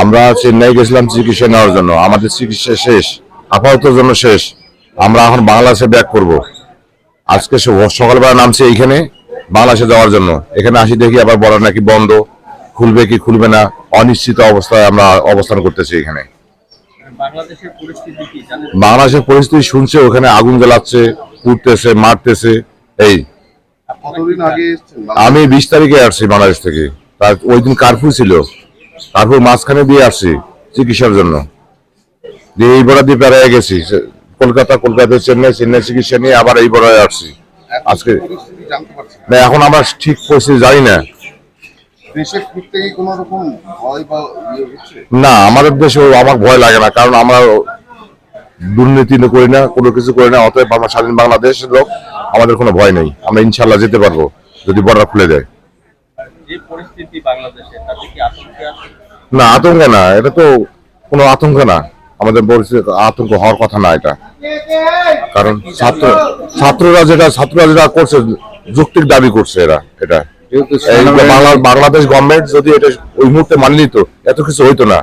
আমরা চেন্নাই গেছিলাম চিকিৎসা নেওয়ার জন্য, আমাদের চিকিৎসা শেষ, আপাতত জন্য শেষ। আমরা এখন বাংলাদেশে ব্যাক করব। আজকে সকালবেলা নামছি এইখানে বাংলাদেশে যাওয়ার জন্য। এখানে আসি দেখি আবার বলা নাকি বন্ধ, খুলবে কি খুলবে না, অনিশ্চিত অবস্থায় আমরা অবস্থান করতেছি এখানে। বাংলাদেশের পরিস্থিতি শুনছে, ওখানে আগুন জ্বালাচ্ছে, পুড়তেছে, মারতেছে। এই আমি 20 তারিখে আসছি বাংলাদেশ থেকে। তার ওই দিন কারফিউ ছিল, কারফিউ মাঝখানে দিয়ে আসছি চিকিৎসার জন্য। দিয়ে এই বড়া দিয়ে পেরায় গেছি কলকাতা, চেন্নাই চিকিৎসা নিয়ে আবার এই বড়ায় আসছি আজকে। না, এখন আমরা ঠিক পরিস্থিতি জানি না। না, আমাদের দেশে আমার ভয় লাগে না, কারণ আমরা দুর্নীতি করি না, কোনো কিছু করি না। অতএব আমরা স্বাধীন বাংলাদেশের লোক, আমাদের কোনো ভয় নেই। আমরা ইনশাল্লাহ যেতে পারবো যদি বর্ডার খুলে দেয়। না, আতঙ্ক না, এটা তো কোনো আতঙ্ক না। আমাদের পরিস্থিতি আতঙ্ক হওয়ার কথা না এটা, কারণ ছাত্ররা যেটা করছে যৌক্তিক দাবি করছে এরা। এটা বাংলাদেশ গভর্নমেন্ট যদি এটা ওই মুহূর্তে মানি নিত, এত কিছু হইতো না।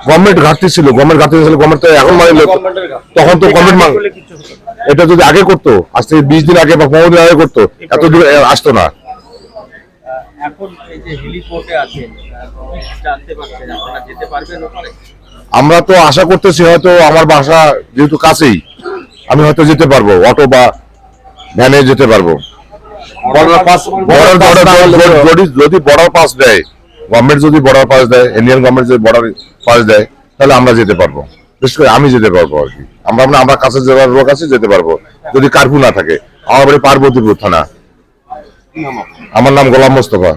গভর্নমেন্ট ঘাটতি ছিল, গভর্নমেন্ট তো এখন মানে তখন তো গভর্নমেন্ট এটা যদি আগে করতো, আজ থেকে 20 দিন আগে বা 15 দিন আগে করতো, এত দূর আসতো না। আমরা তো আশা করতেছি হয়তো আমার বাসা যেহেতু কাছেই, আমি হয়তো যেতে পারবো, অটো বা ভ্যানে যেতে পারবো। যদি বর্ডার পাস দেয় গভর্নমেন্ট, যদি বর্ডার পাস দেয়, ইন্ডিয়ান গভর্নমেন্ট যদি বর্ডার পাস দেয়, তাহলে আমরা যেতে পারবো। বিশেষ করে আমি যেতে পারবো আর কি। আমরা কাছে যাওয়ার লোক আছে, যেতে পারবো যদি কারফিউ না থাকে। আমার বাড়ি পার্বতীপুর থানা। আমার নাম গোলাম মোস্তফা।